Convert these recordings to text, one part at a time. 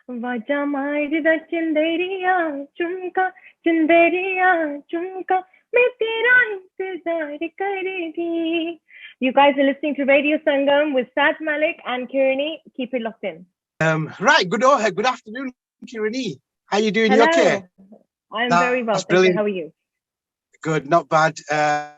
वाजा मारदा चंदेरिया चुमका चंदेरिया चुमका मैं तेरा इंतजार करेगी. You guys are listening to Radio Sangam with Saj Malik and Kiranee. Keep it locked in. Right, good afternoon, Kiranee. How you doing? Hello. You okay? I'm very well, thank you. How are you? Good, not bad.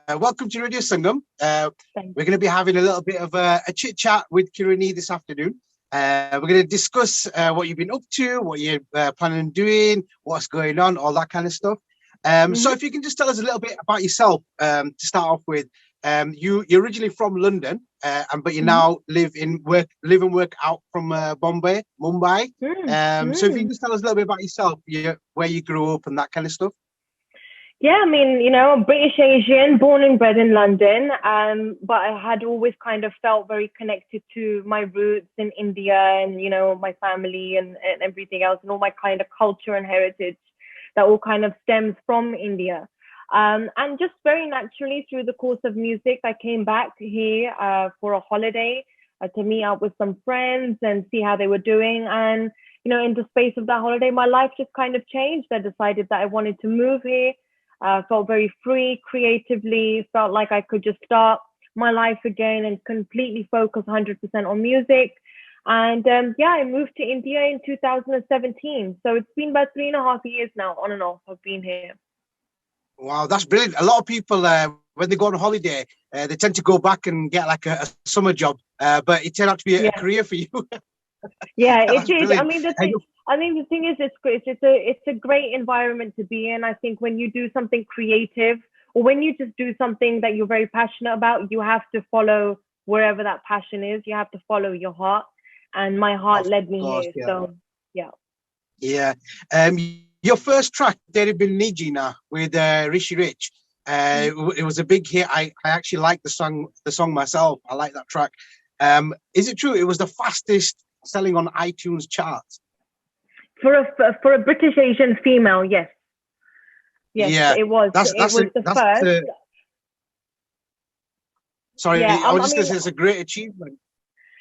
Welcome to Radio Sangam. We're going to be having a little bit of a chit chat with Kiranee this afternoon. We're going to discuss what you've been up to, what you're planning on doing, what's going on, all that kind of stuff. So if you can just tell us a little bit about yourself to start off with. You're originally from London, but you now live and work out from Mumbai. So if you can just tell us a little bit about yourself, where you grew up and that kind of stuff. Yeah, I mean, you know, British Asian, born and bred in London, but I had always kind of felt very connected to my roots in India and, you know, my family and everything else and all my kind of culture and heritage that all kind of stems from India. And just very naturally through the course of music, I came back here for a holiday to meet up with some friends and see how they were doing. And, you know, in the space of that holiday, my life just kind of changed. I decided that I wanted to move here. Felt very free creatively, felt like I could just start my life again and completely focus 100% on music. And I moved to India in 2017. So it's been about 3.5 years now, on and off, I've been here. Wow, that's brilliant. A lot of people, when they go on holiday, they tend to go back and get like a summer job, but it turned out to be a career for you. Yeah, it did. Brilliant. I mean, the thing is, it's a great environment to be in. I think when you do something creative or when you just do something that you're very passionate about, you have to follow wherever that passion is. You have to follow your heart, and my heart led me here. Yeah. So, yeah. Yeah. Your first track, Tere Bil Nijina, with Rishi Rich, it was a big hit. I actually like the song myself. I like that track. Is it true it was the fastest selling on iTunes charts? For a British Asian female, yes. Yes, it was. It was the first. Sorry, I was just going to say it's a great achievement.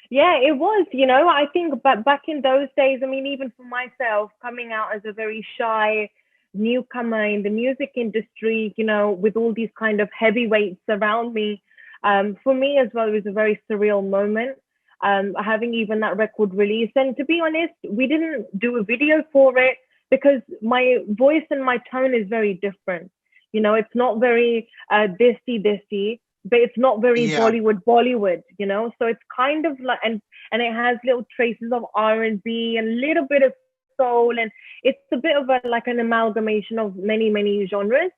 Yeah, it was, you know, I think back in those days, I mean, even for myself, coming out as a very shy newcomer in the music industry, you know, with all these kind of heavyweights around me, for me as well, it was a very surreal moment, having even that record release. And to be honest, we didn't do a video for it because my voice and my tone is very different. You know, it's not very dissy, but it's not very Bollywood, you know. So it's kind of like, and it has little traces of R&B and a little bit of soul, and it's a bit of like an amalgamation of many genres.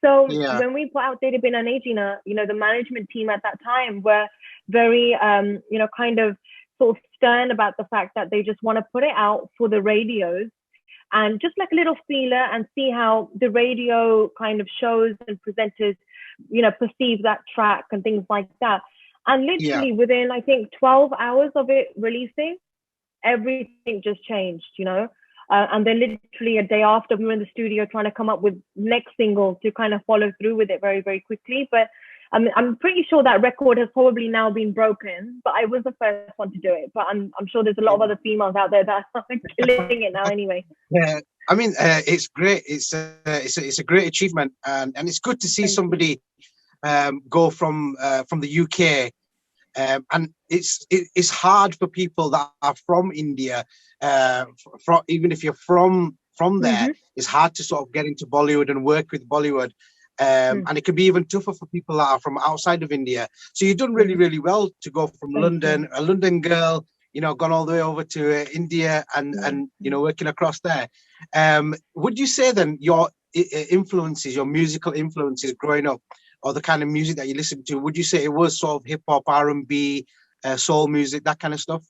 So when we put out Tere Bil Nijina, you know, the management team at that time were very, you know, kind of sort of stern about the fact that they just want to put it out for the radios and just like a little feeler and see how the radio kind of shows and presenters, you know, perceive that track and things like that. And literally within, I think, 12 hours of it releasing, everything just changed, you know. And then literally a day after, we were in the studio trying to come up with next single to kind of follow through with it very, very quickly. But I'm pretty sure that record has probably now been broken, but I was the first one to do it. But I'm sure there's a lot of other females out there that are killing it now anyway. Yeah, I mean, it's great. It's a great achievement, and it's good to see somebody go from the UK. And it's hard for people that are from India, even if you're from there, it's hard to sort of get into Bollywood and work with Bollywood. And it can be even tougher for people that are from outside of India. So you've done really, really well to go from London, a London girl, you know, gone all the way over to India and you know, working across there. Would you say then your influences, your musical influences growing up, or the kind of music that you listened to, would you say it was sort of hip hop, R&B, soul music, that kind of stuff?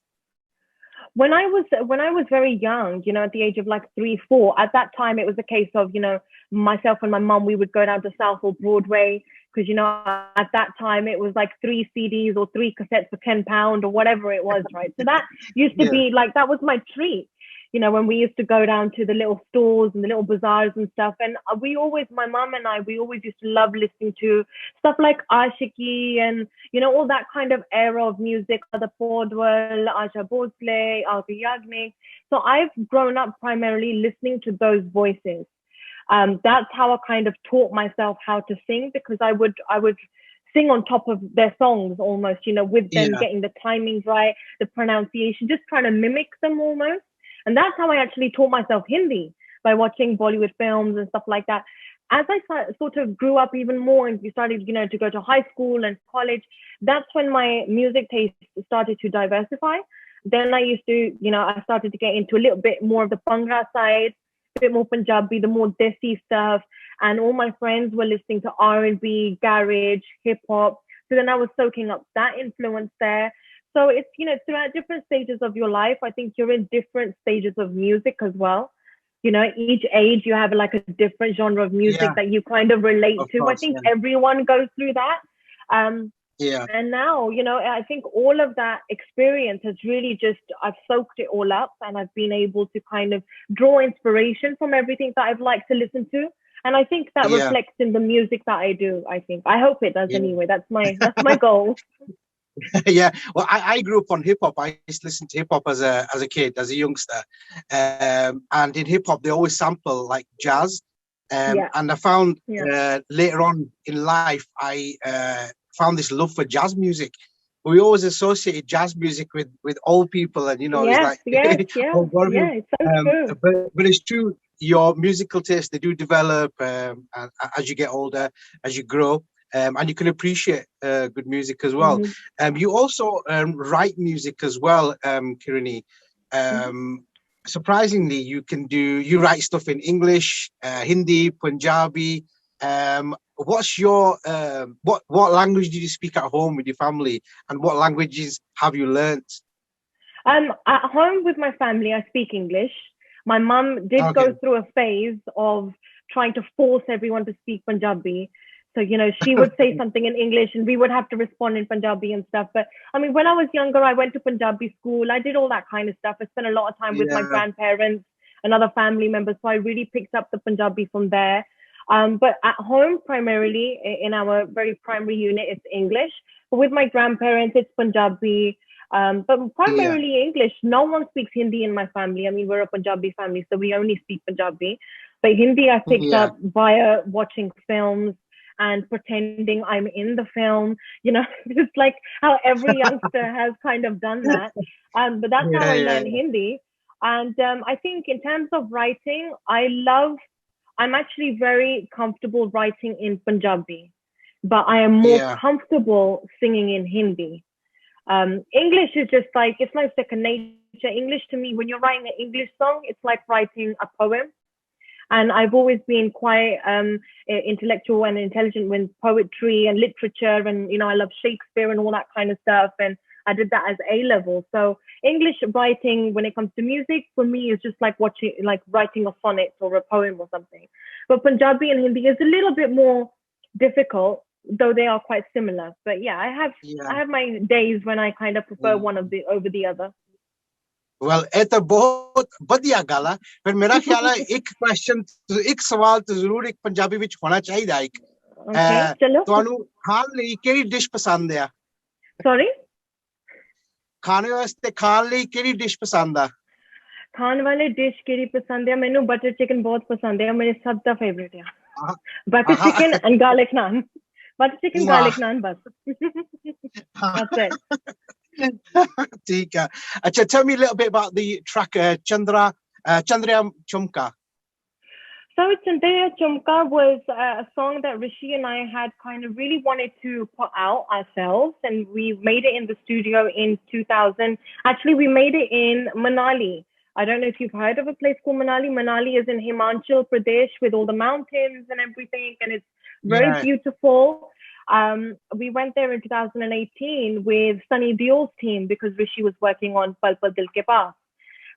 When I was very young, you know, at the age of like 3, 4, at that time, it was a case of, you know, myself and my mum, we would go down to Southall Broadway because, you know, at that time it was like 3 CDs or 3 cassettes for £10 or whatever it was, right? So that used to be like, that was my treat. when we used to go down to the little stores and the little bazaars and stuff. And my mom and I, we always used to love listening to stuff like Ashiki and, all that kind of era of music, the Podwal, Asha Bhosle, Alka Yagnik. So I've grown up primarily listening to those voices. That's how I kind of taught myself how to sing, because I would sing on top of their songs almost, with them, getting the timings right, the pronunciation, just trying to mimic them almost. And that's how I actually taught myself Hindi, by watching Bollywood films and stuff like that. As I sort of grew up even more and we started, to go to high school and college, that's when my music taste started to diversify. Then I used to, I started to get into a little bit more of the Bhangra side, a bit more Punjabi, the more Desi stuff. And all my friends were listening to R&B, garage, hip hop. So then I was soaking up that influence there. So it's, throughout different stages of your life, I think you're in different stages of music as well. Each age you have like a different genre of music that you kind of relate to. Course, I think everyone goes through that. And now, I think all of that experience has really I've soaked it all up, and I've been able to kind of draw inspiration from everything that I've liked to listen to. And I think that reflects in the music that I do, I hope it does anyway. That's my goal. Yeah, well, I grew up on hip hop. I used to listen to hip hop as a kid, as a youngster, and in hip hop they always sample like jazz. And I found later on in life I found this love for jazz music. We always associated jazz music with old people, and it's so true. But it's true. Your musical taste, they do develop as you get older, as you grow. And you can appreciate good music as well. You also write music as well, Kiranee. Surprisingly, you write stuff in English, Hindi, Punjabi. What's your what language do you speak at home with your family, and what languages have you learnt? At home with my family, I speak English. My mum did go through a phase of trying to force everyone to speak Punjabi. So, she would say something in English and we would have to respond in Punjabi and stuff. But I mean, when I was younger, I went to Punjabi school. I did all that kind of stuff. I spent a lot of time with my grandparents and other family members. So I really picked up the Punjabi from there. But at home, primarily in our very primary unit, it's English. But with my grandparents, it's Punjabi. But primarily English. No one speaks Hindi in my family. I mean, we're a Punjabi family, so we only speak Punjabi. But Hindi I picked up via watching films and pretending I'm in the film, just like how every youngster has kind of done that. But that's how I learned Hindi. And I think in terms of writing, I'm actually very comfortable writing in Punjabi, but I am more comfortable singing in Hindi. English is just it's like second nature. English to me, when you're writing an English song, it's like writing a poem. And I've always been quite intellectual and intelligent with poetry and literature. And, I love Shakespeare and all that kind of stuff. And I did that as A-level. So English writing, when it comes to music, for me, is just like writing a sonnet or a poem or something. But Punjabi and Hindi is a little bit more difficult, though they are quite similar. But I have my days when I kind of prefer one over the other. Well, it's a बहुत बढ़िया गल है फिर मेरा ख्याल है एक सवाल तो जरूर एक पंजाबी विच होना चाहिए एक ਤੁਹਾਨੂੰ ਖਾਣ ਲਈ ਕਿਹੜੀ ਡਿਸ਼ ਪਸੰਦ ਆ ਸੌਰੀ ਖਾਣੇ ਵਾਸਤੇ ਖਾਣ ਲਈ ਕਿਹੜੀ ਡਿਸ਼ ਪਸੰਦ ਆ ਖਾਣ ਵਾਲੇ ਡਿਸ਼ ਕਿਹੜੀ ਪਸੰਦ ਆ ਮੈਨੂੰ ਬਟਰ ਚਿਕਨ ਬਹੁਤ ਪਸੰਦ ਆ ਮੇਰੇ ਸਭ ਦਾ ਫੇਵਰਿਟ ਆ butter chicken and garlic naan butter chicken garlic naan bas that's it Tika. Tell me a little bit about the track Chandra Chumka. So Chandra Chumka was a song that Rishi and I had kind of really wanted to put out ourselves, and we made it in the studio in 2000. Actually, we made it in Manali. I don't know if you've heard of a place called Manali. Manali is in Himachal Pradesh with all the mountains and everything, and it's very beautiful. We went there in 2018 with Sunny Deol's team because Rishi was working on Pal Pal Dil Ke Paas.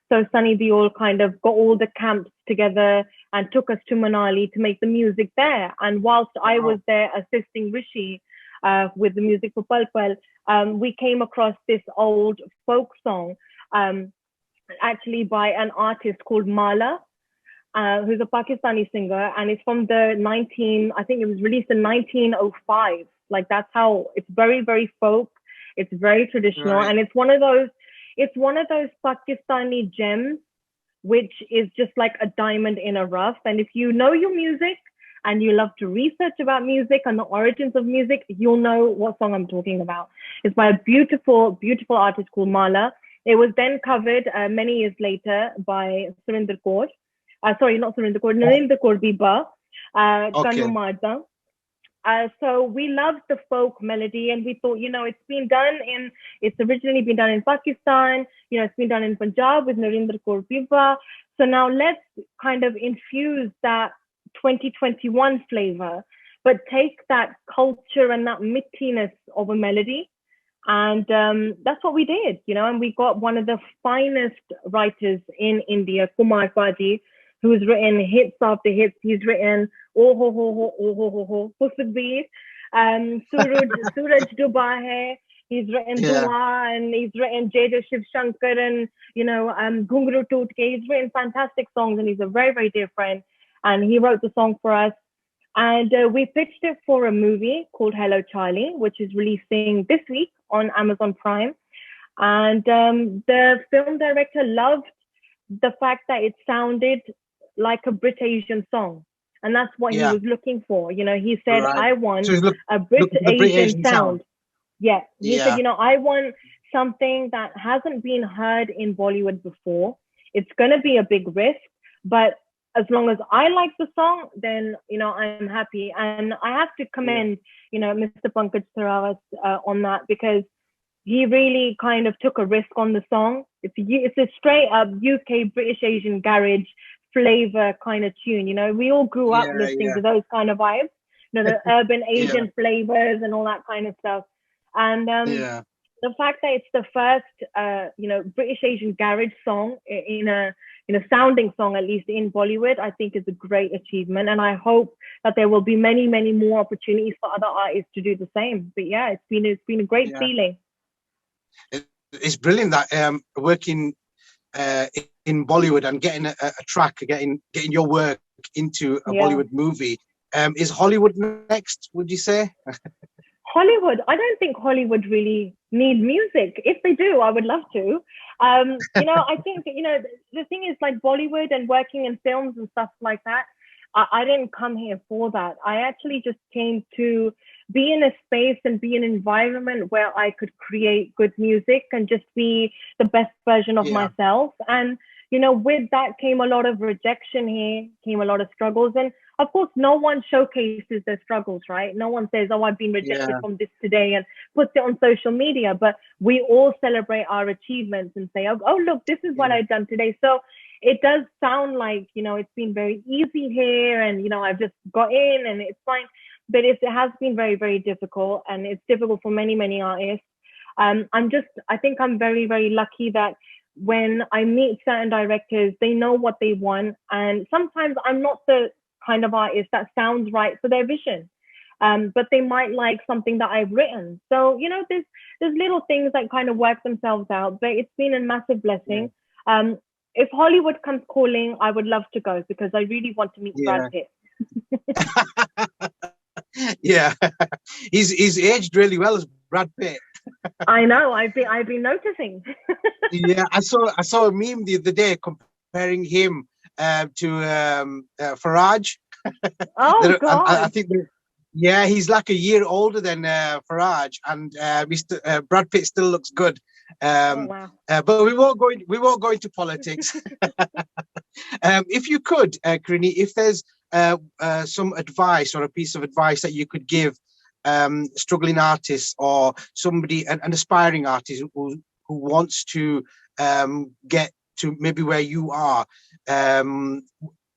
So Sunny Deol kind of got all the camps together and took us to Manali to make the music there. And whilst I was there assisting Rishi with the music for Pal Pal, we came across this old folk song. actually by an artist called Mala, who's a Pakistani singer, and it's from the I think it was released in 1905. Like that's how it's very, very folk. It's very traditional, Right. and it's one of those Pakistani gems, which is just like a diamond in a rough. And if you know your music and you love to research about music and the origins of music, you'll know what song I'm talking about. It's by a beautiful, beautiful artist called Mala. It was then covered many years later by Surinder Kaur. Sorry, not Surinder Kaur, Narendra Kaur Biba, Okay. Kanu Marda. So we loved the folk melody, and we thought, it's originally been done in Pakistan, it's been done in Punjab with Narendra Kaur Biba. So now let's kind of infuse that 2021 flavor, but take that culture and that mittiness of a melody. And that's what we did, and we got one of the finest writers in India, Kumar Paji, who's written hits after hits. He's written Oh Ho Ho Ho, Oh Ho Ho Ho, Pusabir, Suraj Duba Hai. He's written Dua, and he's written Jada Shiv Shankar, and Ghungru Toot Ke. He's written fantastic songs, and he's a very, very dear friend. And he wrote the song for us. And we pitched it for a movie called Hello Charlie, which is releasing this week on Amazon Prime. And the film director loved the fact that it sounded like a Brit Asian song. And that's what he was looking for. He said, I want a Brit Asian sound. Yeah. He said, I want something that hasn't been heard in Bollywood before. It's going to be a big risk, but as long as I like the song, then, I'm happy. And I have to commend, Mr. Pankaj Tharawat on that, because he really kind of took a risk on the song. It's a straight up UK British Asian garage flavor kind of tune. We all grew up listening to those kind of vibes, the urban Asian flavors and all that kind of stuff. And the fact that it's the first, British Asian garage song in a sounding song, at least in Bollywood, I think is a great achievement. And I hope that there will be many, many more opportunities for other artists to do the same. But yeah, it's been a great feeling. It's brilliant that working in Bollywood and getting a track, getting your work into a Bollywood movie. Is Hollywood next, would you say? Hollywood, I don't think Hollywood really need music. If they do, I would love to. I think, the thing is, like Bollywood and working in films and stuff like that, I didn't come here for that. I actually just came to be in a space and be in an environment where I could create good music and just be the best version of myself. And, with that came a lot of rejection here, came a lot of struggles. And of course, no one showcases their struggles, right? No one says, oh, I've been rejected from this today and puts it on social media. But we all celebrate our achievements and say, oh look, this is what I've done today. So it does sound like, it's been very easy here and, I've just got in and it's fine. But it has been very, very difficult, and it's difficult for many, many artists. I think I'm very, very lucky that when I meet certain directors, they know what they want. And sometimes I'm not the kind of artist that sounds right for their vision. But they might like something that I've written. So, there's little things that kind of work themselves out, but it's been a massive blessing. If Hollywood comes calling, I would love to go because I really want to meet Brad Pitt. Yeah, he's aged really well as Brad Pitt. I know. I've been noticing. Yeah, I saw a meme the other day comparing him to Faraj. Oh God! I think he's like a year older than Faraj, and Brad Pitt still looks good. Wow. But we won't go into politics. If you could, Kiranee, if there's some advice or a piece of advice that you could give struggling artists or somebody, an aspiring artist who wants to get to maybe where you are,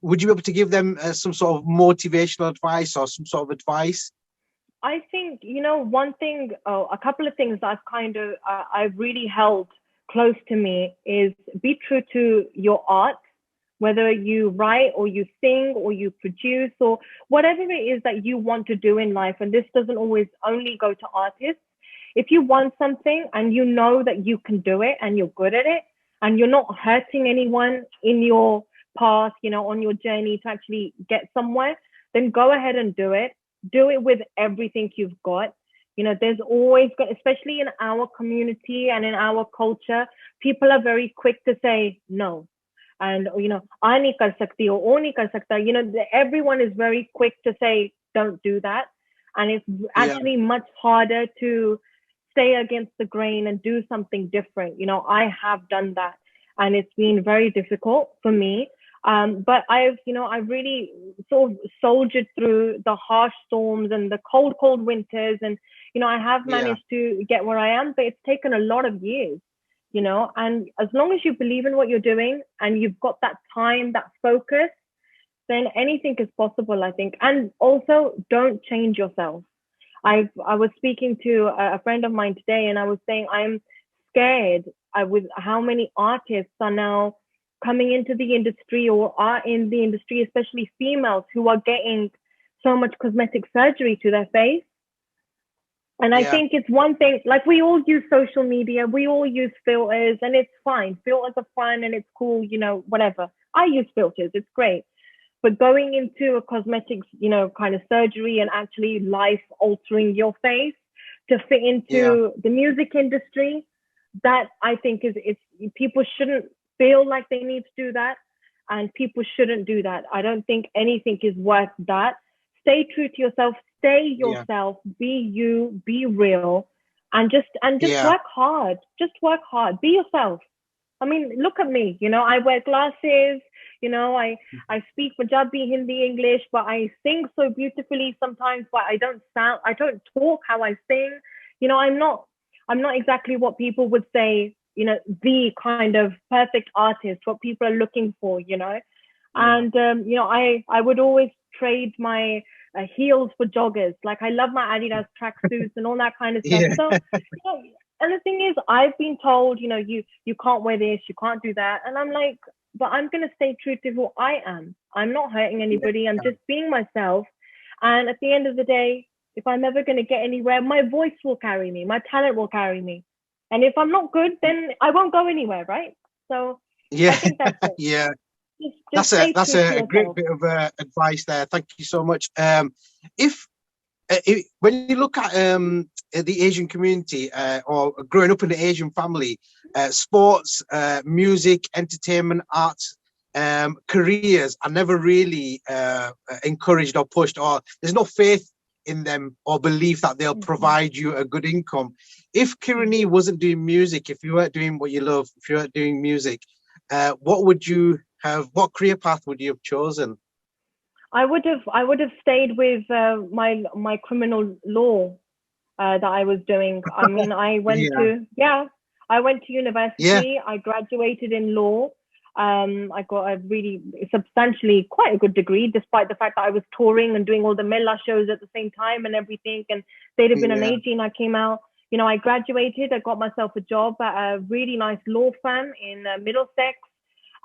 would you be able to give them some sort of motivational advice or some sort of advice? I think, a couple of things that I've really held close to me is be true to your art, whether you write or you sing or you produce or whatever it is that you want to do in life. And this doesn't always only go to artists. If you want something and you know that you can do it and you're good at it, and you're not hurting anyone in your path, on your journey to actually get somewhere, then go ahead and do it. Do it with everything you've got. There's always got, especially in our community and in our culture, people are very quick to say no. And, I nahi kar sakti ho, oh nahi kar sakta. Everyone is very quick to say, don't do that. And it's actually much harder to stay against the grain and do something different. I have done that, and it's been very difficult for me. But I've really sort of soldiered through the harsh storms and the cold winters. And, I have managed to get where I am, but it's taken a lot of years, and as long as you believe in what you're doing and you've got that time, that focus, then anything is possible, I think. And also, don't change yourself. I was speaking to a friend of mine today, and I was saying I'm scared with how many artists are now coming into the industry or are in the industry, especially females who are getting so much cosmetic surgery to their face. And I think it's one thing, like we all use social media, we all use filters, and it's fine. Filters are fun and it's cool, whatever. I use filters, it's great. But going into a cosmetics, kind of surgery and actually life altering your face to fit into the music industry, that I think it's people shouldn't feel like they need to do that, and people shouldn't do that. I don't think anything is worth that. Stay true to yourself, stay yourself, be you, be real, and just work hard. Just work hard. Be yourself. I mean, look at me, I wear glasses, I speak Punjabi, Hindi, English, but I sing so beautifully sometimes, but I don't talk how I sing. I'm not exactly what people would say, the kind of perfect artist, what people are looking for, And, I would always trade my heels for joggers. Like, I love my Adidas tracksuits and all that kind of stuff. So, and the thing is, I've been told, you can't wear this, you can't do that. And I'm like, but I'm going to stay true to who I am. I'm not hurting anybody. I'm just being myself. And at the end of the day, if I'm ever going to get anywhere, my voice will carry me. My talent will carry me. And if I'm not good, then I won't go anywhere, right? So I think that's it. Just that's a great bit of advice there. Thank you so much. If when you look at the Asian community or growing up in an Asian family, sports, music, entertainment, arts, careers are never really encouraged or pushed, or there's no faith in them or belief that they'll provide you a good income. If Kiranee wasn't doing music, if you weren't doing what you love, if you weren't doing music, what would you have? What career path would you have chosen? I would have stayed with my criminal law that I was doing. I mean, I went to university. I graduated in law. I got a really substantially quite a good degree, despite the fact that I was touring and doing all the Mela shows at the same time and everything. And they'd have been an 18, I came out. I graduated. I got myself a job at a really nice law firm in Middlesex.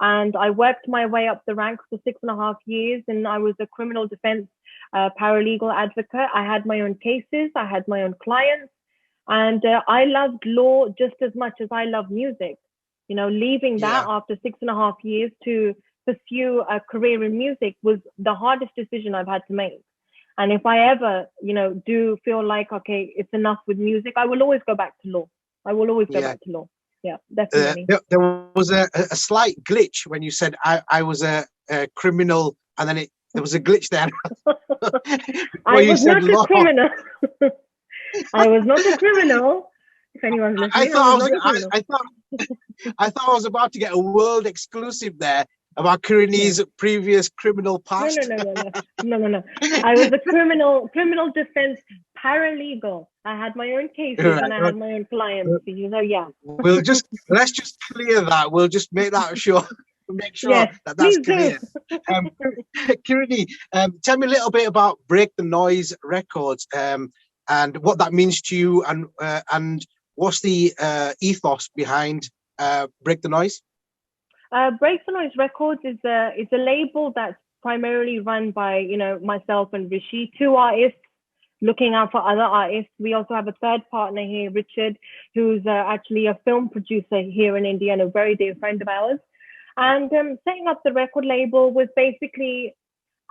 And I worked my way up the ranks for 6.5 years, and I was a criminal defense paralegal advocate. I had my own cases, I had my own clients, and I loved law just as much as I love music. Leaving that after 6.5 years to pursue a career in music was the hardest decision I've had to make. And if I ever, do feel like, okay, it's enough with music, I will always go back to law. I will always go back to law. Yeah, definitely. There was a slight glitch when you said I was a criminal, and then there was a glitch there. I was not a criminal. I was not a criminal. If anyone's listening, I thought I was about to get a world exclusive there about Kiranee's previous criminal past. No. I was a criminal defense paralegal. I had my own cases and I had my own clients. Let's just clear that. We'll just make that sure. Make sure that's clear. Kiranee, tell me a little bit about Break the Noise Records and what that means to you, and what's the ethos behind Break the Noise? Break the Noise Records is a label that's primarily run by myself and Rishi, two artists looking out for other artists. We also have a third partner here, Richard, who's actually a film producer here in India and a very dear friend of ours. And setting up the record label was basically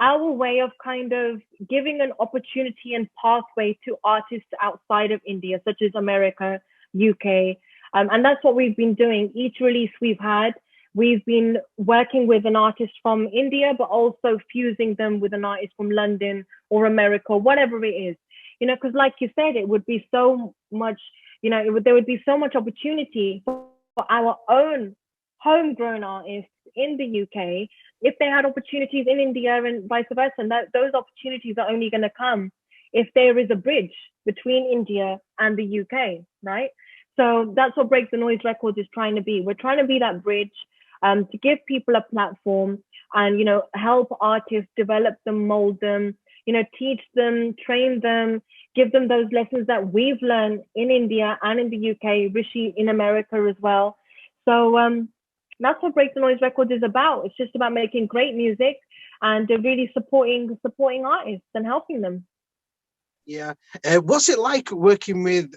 our way of kind of giving an opportunity and pathway to artists outside of India, such as America, UK. And that's what we've been doing. Each release we've been working with an artist from India, but also fusing them with an artist from London or America, whatever it is. Because like you said, it would be so much, there would be so much opportunity for our own homegrown artists in the UK if they had opportunities in India and vice versa. And those opportunities are only going to come if there is a bridge between India and the UK, right? So that's what Break the Noise Records is trying to be. We're trying to be that bridge to give people a platform and, help artists, develop them, mold them, teach them, train them, give them those lessons that we've learned in India and in the UK, Rishi in America as well. So that's what Break the Noise Records is about. It's just about making great music and really supporting artists and helping them. Yeah. What's it like working with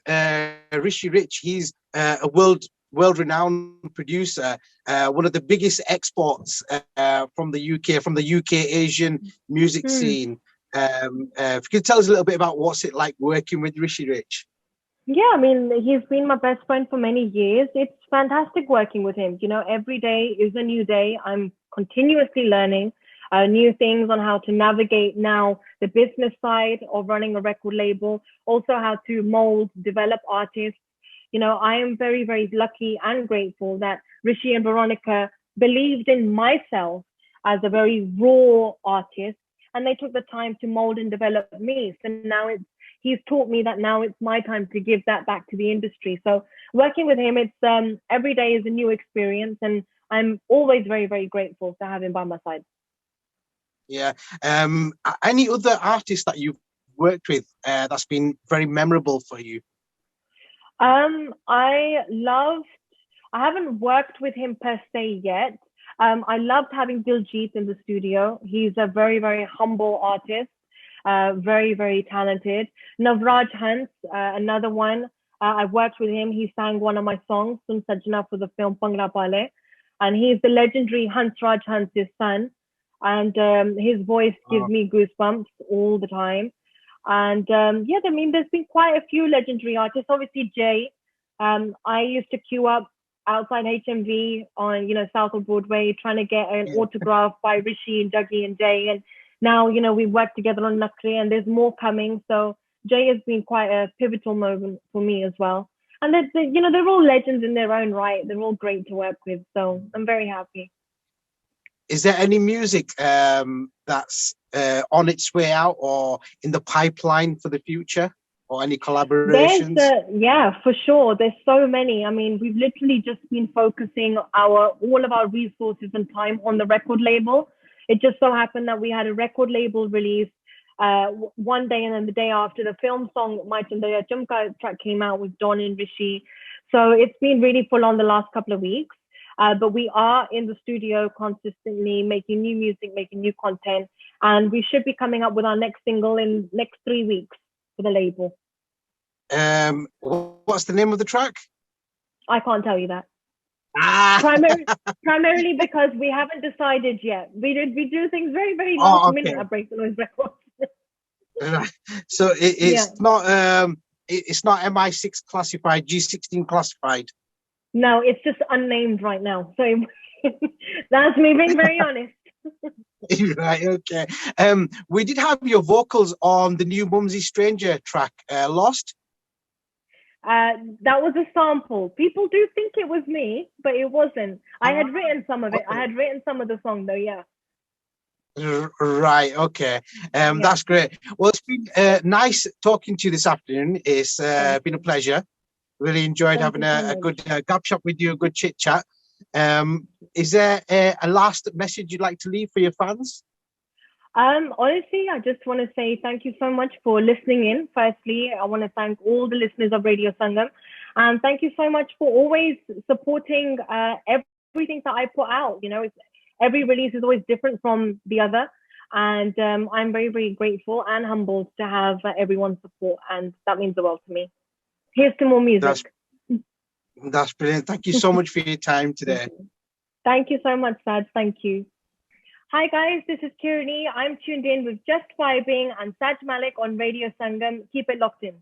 Rishi Rich? He's a world-renowned producer, one of the biggest exports from the UK Asian music scene. If you could tell us a little bit about what's it like working with Rishi Rich. Yeah, I mean, he's been my best friend for many years. It's fantastic working with him. Every day is a new day. I'm continuously learning new things on how to navigate now the business side of running a record label, also how to mold, develop artists. I am very, very lucky and grateful that Rishi and Veronica believed in myself as a very raw artist, and they took the time to mold and develop me. So now he's taught me that now it's my time to give that back to the industry. So working with him, it's every day is a new experience, and I'm always very, very grateful to have him by my side. Yeah. Any other artists that you've worked with that's been very memorable for you? I haven't worked with him per se yet. I loved having Diljit in the studio. He's a very, very humble artist, very, very talented. Navraj Hans, another one. I worked with him. He sang one of my songs, Sun Sajna, for the film Pangra Pale. And he's the legendary Hansraj Hans' son. And his voice gives me goosebumps all the time. And there's been quite a few legendary artists. Obviously, Jay. I used to queue up outside HMV on, South of Broadway, trying to get an autograph by Rishi and Dougie and Jay. And now, we work together on Nakre, and there's more coming. So Jay has been quite a pivotal moment for me as well. And they're all legends in their own right. They're all great to work with. So I'm very happy. Is there any music that's on its way out or in the pipeline for the future, or any collaborations? Yeah, for sure. There's so many. I mean, we've literally just been focusing all of our resources and time on the record label. It just so happened that we had a record label release one day, and then the day after, the film song My Chandaya Chumka track came out with Don and Rishi. So it's been really full on the last couple of weeks. But we are in the studio consistently making new music, making new content, and we should be coming up with our next single in next 3 weeks for the label. What's the name of the track? I can't tell you that. Primarily because we haven't decided yet. We do things very, very last minute at Break the Noise Records. So it's not it's not MI6 classified, G16 classified. No, it's just unnamed right now. So that's me being very honest. Right, okay. We did have your vocals on the new Mumsy Stranger track, Lost. That was a sample. People do think it was me, but it wasn't. I had written some of it. I had written some of the song though, yeah. Right, okay. That's great. Well, it's been nice talking to you this afternoon. It's been a pleasure. Really enjoyed having a good gab shop with you, a good chit chat. Is there a last message you'd like to leave for your fans? Honestly, I just want to say thank you so much for listening in. Firstly, I want to thank all the listeners of Radio Sangam, and thank you so much for always supporting everything that I put out. Every release is always different from the other, And I'm very, very grateful and humbled to have everyone's support, and that means the world to me. Here's to more music. That's brilliant. Thank you so much for your time today. Thank you so much, Saj. Thank you. Hi guys, this is Kiranee. I'm tuned in with Just Vibing and Saj Malik on Radio Sangam. Keep it locked in.